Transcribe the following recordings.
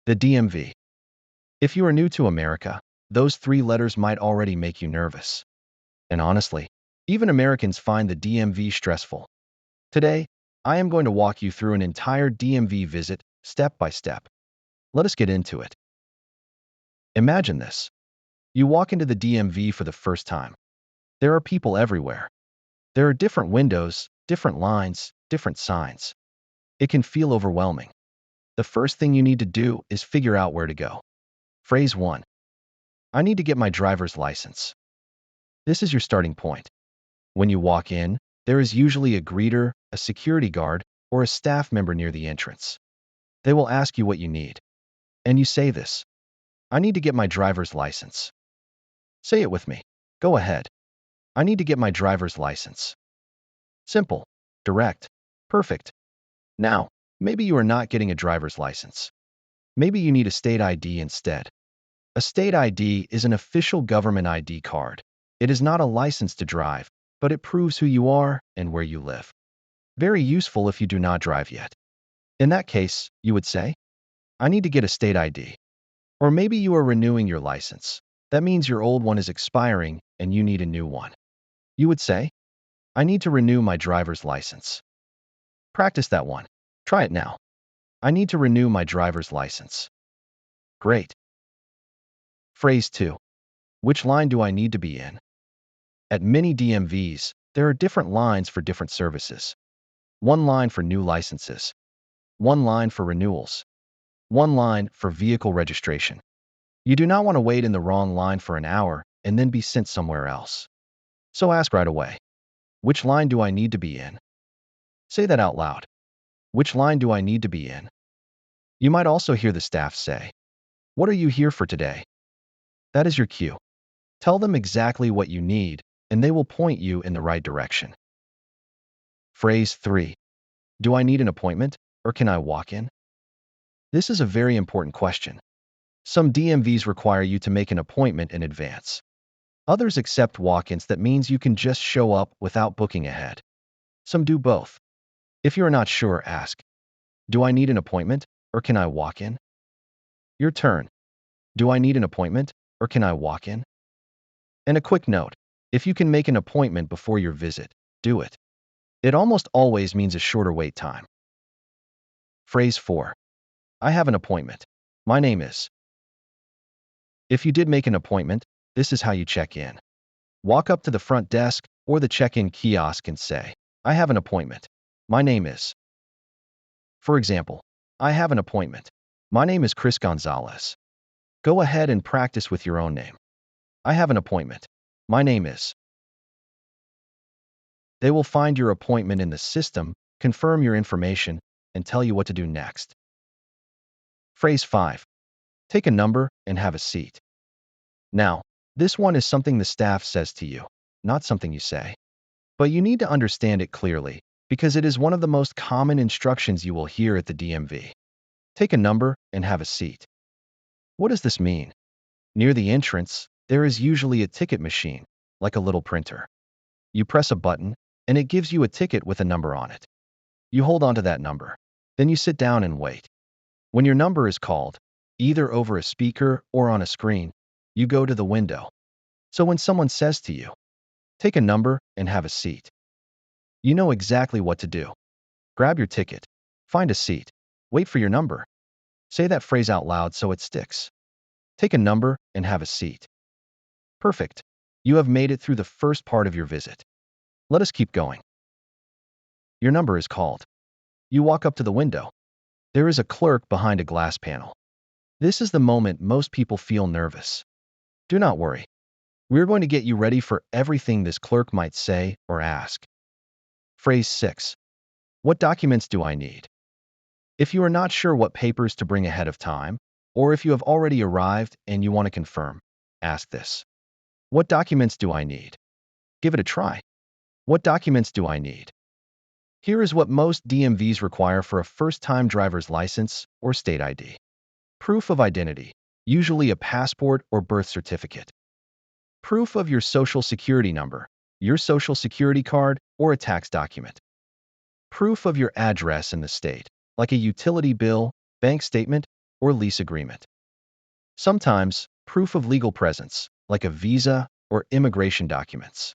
The DMV. If you are new to America, those three letters might already make you nervous. And honestly, even Americans find the DMV stressful. Today, I am going to walk you through an entire DMV visit, step by step. Let us get into it. Imagine this. You walk into the DMV for the first time. There are people everywhere. There are different windows, different lines, different signs. It can feel overwhelming. The first thing you need to do is figure out where to go. Phrase 1. I need to get my driver's license. This is your starting point. When you walk in, there is usually a greeter, a security guard, or a staff member near the entrance. They will ask you what you need. And you say this. I need to get my driver's license. Say it with me. Go ahead. I need to get my driver's license. Simple, direct, perfect. Now, maybe you are not getting a driver's license. Maybe you need a state ID instead. A state ID is an official government ID card. It is not a license to drive, but it proves who you are and where you live. Very useful if you do not drive yet. In that case, you would say, I need to get a state ID. Or maybe you are renewing your license. That means your old one is expiring and you need a new one. You would say, I need to renew my driver's license. Practice that one. Try it now. I need to renew my driver's license. Great. Phrase 2. Which line do I need to be in? At many DMVs, there are different lines for different services. One line for new licenses. One line for renewals. One line for vehicle registration. You do not want to wait in the wrong line for an hour and then be sent somewhere else. So ask right away. Which line do I need to be in? Say that out loud. Which line do I need to be in? You might also hear the staff say, what are you here for today? That is your cue. Tell them exactly what you need, and they will point you in the right direction. Phrase 3. Do I need an appointment, or can I walk in? This is a very important question. Some DMVs require you to make an appointment in advance. Others accept walk-ins that means you can just show up without booking ahead. Some do both. If you are not sure, ask, do I need an appointment, or can I walk in? Your turn. Do I need an appointment, or can I walk in? And a quick note, if you can make an appointment before your visit, do it. It almost always means a shorter wait time. Phrase 4. I have an appointment. My name is. If you did make an appointment, this is how you check in. Walk up to the front desk or the check-in kiosk and say, I have an appointment. My name is. For example, I have an appointment. My name is Chris Gonzalez. Go ahead and practice with your own name. I have an appointment. My name is. They will find your appointment in the system, confirm your information, and tell you what to do next. Phrase 5. Take a number and have a seat. Now, this one is something the staff says to you, not something you say. But you need to understand it clearly, because it is one of the most common instructions you will hear at the DMV. Take a number and have a seat. What does this mean? Near the entrance, there is usually a ticket machine, like a little printer. You press a button, and it gives you a ticket with a number on it. You hold on to that number. Then you sit down and wait. When your number is called, either over a speaker or on a screen, you go to the window. So when someone says to you, take a number and have a seat, you know exactly what to do. Grab your ticket, find a seat, wait for your number. Say that phrase out loud so it sticks. Take a number and have a seat. Perfect. You have made it through the first part of your visit. Let us keep going. Your number is called. You walk up to the window. There is a clerk behind a glass panel. This is the moment most people feel nervous. Do not worry. We're going to get you ready for everything this clerk might say or ask. Phrase 6. What documents do I need? If you are not sure what papers to bring ahead of time, or if you have already arrived and you want to confirm, ask this. What documents do I need? Give it a try. What documents do I need? Here is what most DMVs require for a first-time driver's license or state ID. Proof of identity, usually a passport or birth certificate. Proof of your social security number, your social security card, or a tax document. Proof of your address in the state, like a utility bill, bank statement, or lease agreement. Sometimes, proof of legal presence, like a visa or immigration documents.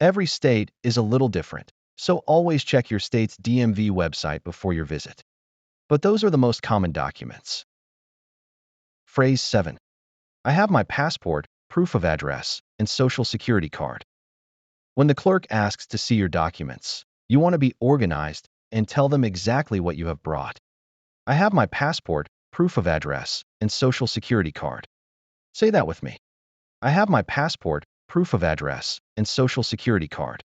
Every state is a little different, so always check your state's DMV website before your visit. But those are the most common documents. Phrase 7. I have my passport, proof of address, and social security card. When the clerk asks to see your documents, you want to be organized and tell them exactly what you have brought. I have my passport, proof of address, and social security card. Say that with me. I have my passport, proof of address, and social security card.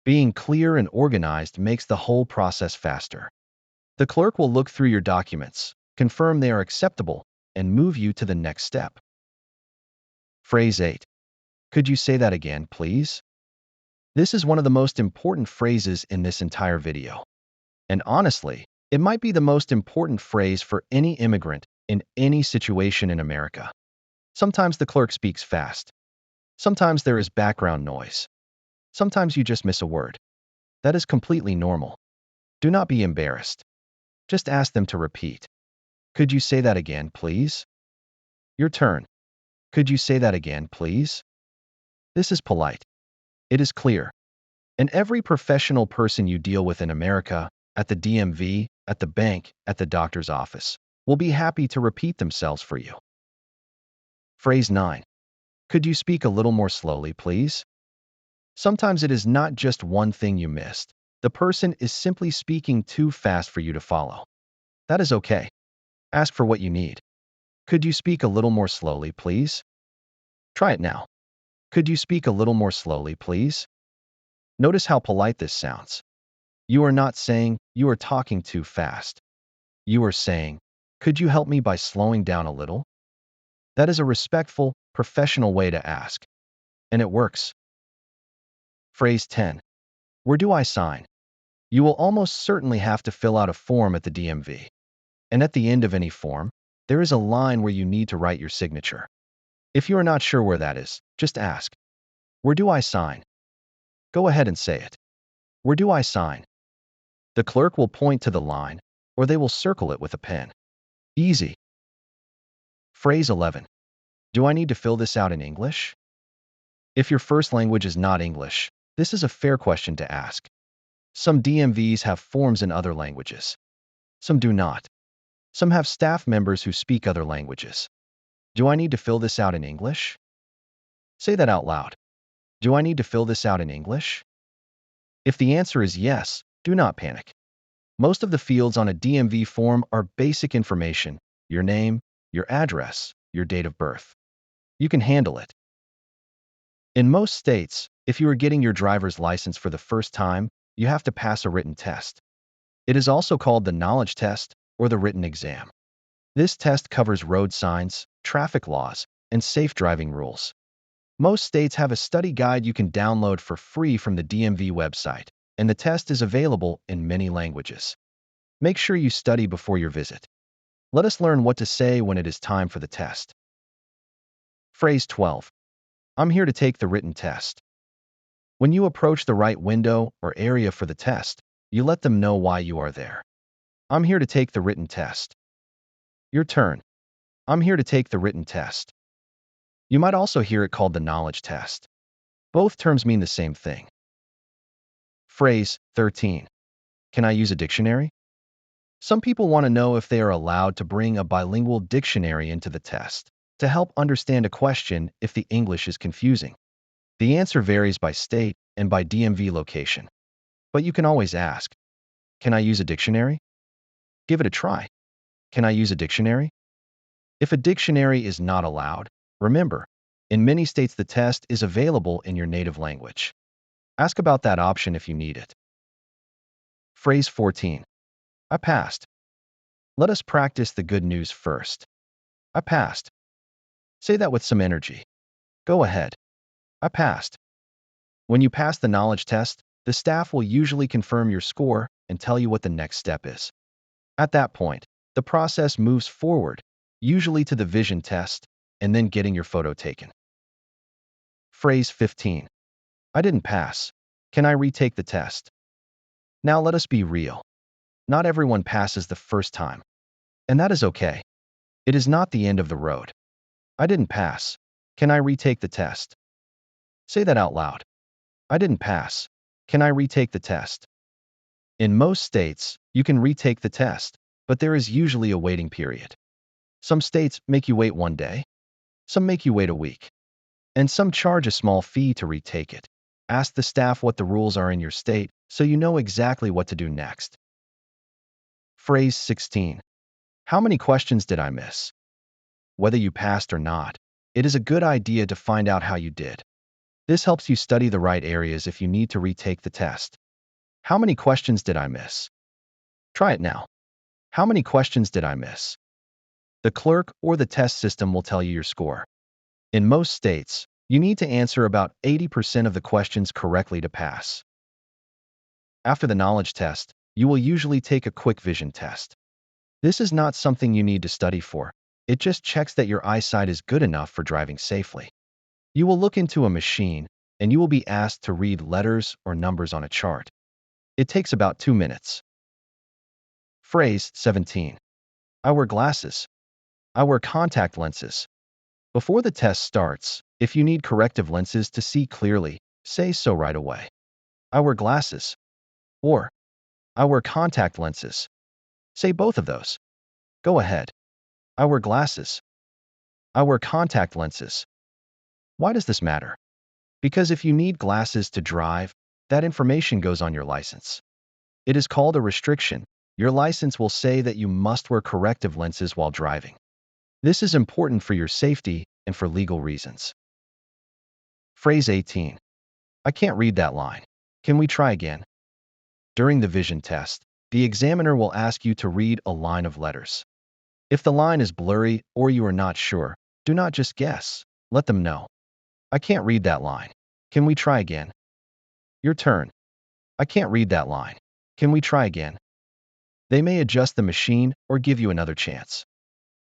Being clear and organized makes the whole process faster. The clerk will look through your documents, confirm they are acceptable, and move you to the next step. Phrase 8. Could you say that again, please? This is one of the most important phrases in this entire video. And honestly, it might be the most important phrase for any immigrant in any situation in America. Sometimes the clerk speaks fast. Sometimes there is background noise. Sometimes you just miss a word. That is completely normal. Do not be embarrassed. Just ask them to repeat. Could you say that again, please? Your turn. Could you say that again, please? This is polite. It is clear. And every professional person you deal with in America, at the DMV, at the bank, at the doctor's office, will be happy to repeat themselves for you. Phrase 9. Could you speak a little more slowly, please? Sometimes it is not just one thing you missed. The person is simply speaking too fast for you to follow. That is okay. Ask for what you need. Could you speak a little more slowly, please? Try it now. Could you speak a little more slowly, please? Notice how polite this sounds. You are not saying, you are talking too fast. You are saying, could you help me by slowing down a little? That is a respectful, professional way to ask. And it works. Phrase 10. Where do I sign? You will almost certainly have to fill out a form at the DMV. And at the end of any form, there is a line where you need to write your signature. If you are not sure where that is, just ask. Where do I sign? Go ahead and say it. Where do I sign? The clerk will point to the line, or they will circle it with a pen. Easy. Phrase 11. Do I need to fill this out in English? If your first language is not English, this is a fair question to ask. Some DMVs have forms in other languages. Some do not. Some have staff members who speak other languages. Do I need to fill this out in English? Say that out loud. Do I need to fill this out in English? If the answer is yes, do not panic. Most of the fields on a DMV form are basic information: your name, your address, your date of birth. You can handle it. In most states, if you are getting your driver's license for the first time, you have to pass a written test. It is also called the knowledge test or the written exam. This test covers road signs, traffic laws, and safe driving rules. Most states have a study guide you can download for free from the DMV website, and the test is available in many languages. Make sure you study before your visit. Let us learn what to say when it is time for the test. Phrase 12. I'm here to take the written test. When you approach the right window or area for the test, you let them know why you are there. I'm here to take the written test. Your turn. I'm here to take the written test. You might also hear it called the knowledge test. Both terms mean the same thing. Phrase 13. Can I use a dictionary? Some people want to know if they are allowed to bring a bilingual dictionary into the test to help understand a question if the English is confusing. The answer varies by state and by DMV location. But you can always ask, can I use a dictionary? Give it a try. Can I use a dictionary? If a dictionary is not allowed, remember, in many states the test is available in your native language. Ask about that option if you need it. Phrase 14. I passed. Let us practice the good news first. I passed. Say that with some energy. Go ahead. I passed. When you pass the knowledge test, the staff will usually confirm your score and tell you what the next step is. At that point, the process moves forward, usually to the vision test, and then getting your photo taken. Phrase 15. I didn't pass. Can I retake the test? Now let us be real. Not everyone passes the first time. And that is okay. It is not the end of the road. I didn't pass. Can I retake the test? Say that out loud. I didn't pass. Can I retake the test? In most states, you can retake the test, but there is usually a waiting period. Some states make you wait 1 day, some make you wait a week, and some charge a small fee to retake it. Ask the staff what the rules are in your state so you know exactly what to do next. Phrase 16. How many questions did I miss? Whether you passed or not, it is a good idea to find out how you did. This helps you study the right areas if you need to retake the test. How many questions did I miss? Try it now. How many questions did I miss? The clerk or the test system will tell you your score. In most states, you need to answer about 80% of the questions correctly to pass. After the knowledge test, you will usually take a quick vision test. This is not something you need to study for. It just checks that your eyesight is good enough for driving safely. You will look into a machine, and you will be asked to read letters or numbers on a chart. It takes about 2 minutes. Phrase 17. I wear glasses. I wear contact lenses. Before the test starts, if you need corrective lenses to see clearly, say so right away. I wear glasses. Or, I wear contact lenses. Say both of those. Go ahead. I wear glasses. I wear contact lenses. Why does this matter? Because if you need glasses to drive, that information goes on your license. It is called a restriction. Your license will say that you must wear corrective lenses while driving. This is important for your safety and for legal reasons. Phrase 18. I can't read that line. Can we try again? During the vision test, the examiner will ask you to read a line of letters. If the line is blurry or you are not sure, do not just guess. Let them know. I can't read that line. Can we try again? Your turn. I can't read that line. Can we try again? They may adjust the machine or give you another chance.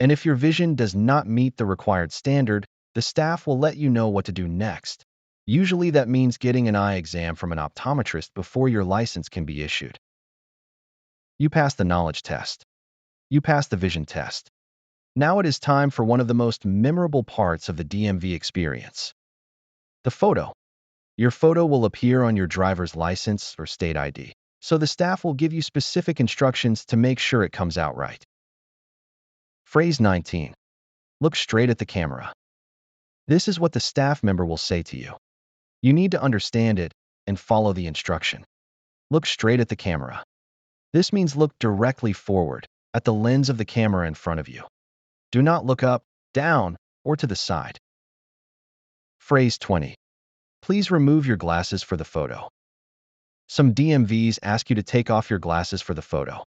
And if your vision does not meet the required standard, the staff will let you know what to do next. Usually that means getting an eye exam from an optometrist before your license can be issued. You passed the knowledge test. You passed the vision test. Now it is time for one of the most memorable parts of the DMV experience. The photo. Your photo will appear on your driver's license or state ID, so the staff will give you specific instructions to make sure it comes out right. Phrase 19. Look straight at the camera. This is what the staff member will say to you. You need to understand it and follow the instruction. Look straight at the camera. This means look directly forward, at the lens of the camera in front of you. Do not look up, down, or to the side. Phrase 20. Please remove your glasses for the photo. Some DMVs ask you to take off your glasses for the photo.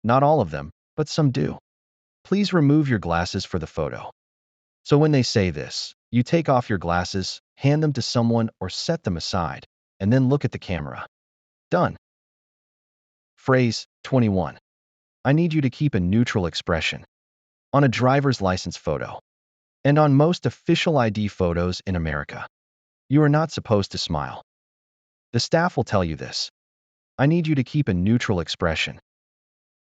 Not all of them, but some do. Please remove your glasses for the photo. So when they say this, you take off your glasses, hand them to someone or set them aside, and then look at the camera. Done. Phrase 21. I need you to keep a neutral expression. On a driver's license photo, and on most official ID photos in America, you are not supposed to smile. The staff will tell you this. I need you to keep a neutral expression.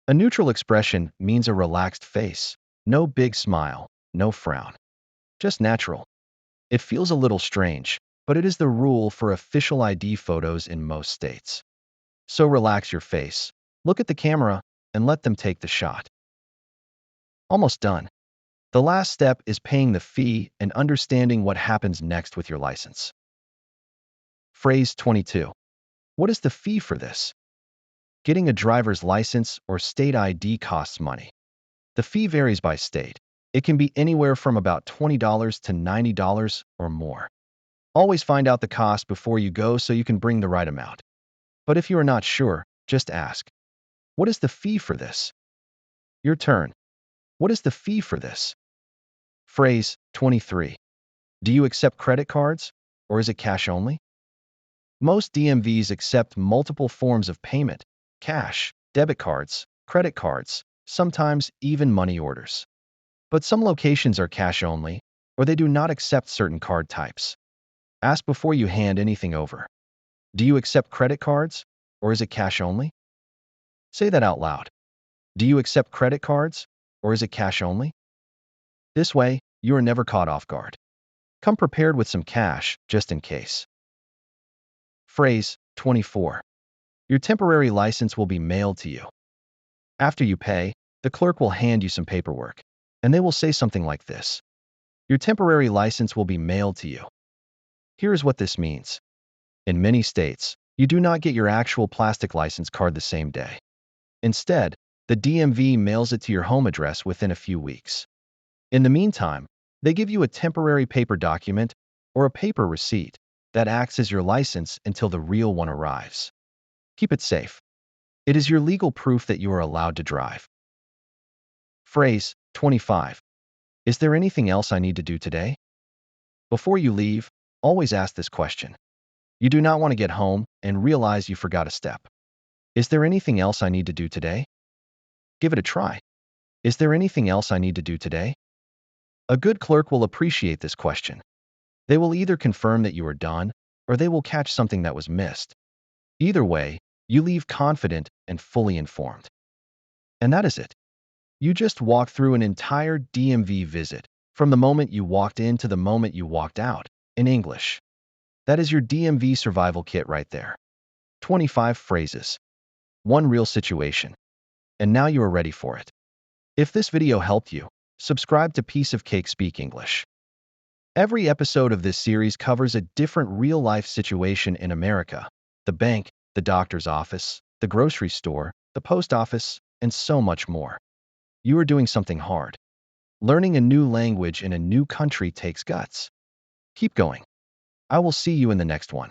A neutral expression means a relaxed face, no big smile, no frown. Just natural. It feels a little strange, but it is the rule for official ID photos in most states. So relax your face, look at the camera, and let them take the shot. Almost done. The last step is paying the fee and understanding what happens next with your license. Phrase 22. What is the fee for this? Getting a driver's license or state ID costs money. The fee varies by state. It can be anywhere from about $20 to $90 or more. Always find out the cost before you go so you can bring the right amount. But if you are not sure, just ask. What is the fee for this? Your turn. What is the fee for this? Phrase 23. Do you accept credit cards, or is it cash only? Most DMVs accept multiple forms of payment: cash, debit cards, credit cards, sometimes even money orders. But some locations are cash only, or they do not accept certain card types. Ask before you hand anything over. Do you accept credit cards, or is it cash only? Say that out loud. Do you accept credit cards, Or is it cash only? This way, you are never caught off guard. Come prepared with some cash, just in case. Phrase 24. Your temporary license will be mailed to you. After you pay, the clerk will hand you some paperwork, and they will say something like this. Your temporary license will be mailed to you. Here is what this means. In many states, you do not get your actual plastic license card the same day. Instead, the DMV mails it to your home address within a few weeks. In the meantime, they give you a temporary paper document or a paper receipt that acts as your license until the real one arrives. Keep it safe. It is your legal proof that you are allowed to drive. Phrase 25. Is there anything else I need to do today? Before you leave, always ask this question. You do not want to get home and realize you forgot a step. Is there anything else I need to do today? Give it a try. Is there anything else I need to do today? A good clerk will appreciate this question. They will either confirm that you are done, or they will catch something that was missed. Either way, you leave confident and fully informed. And that is it. You just walked through an entire DMV visit, from the moment you walked in to the moment you walked out, in English. That is your DMV survival kit right there. 25 phrases. One real situation. And now you are ready for it. If this video helped you, subscribe to Piece of Cake Speak English. Every episode of this series covers a different real-life situation in America: the bank, the doctor's office, the grocery store, the post office, and so much more. You are doing something hard. Learning a new language in a new country takes guts. Keep going. I will see you in the next one.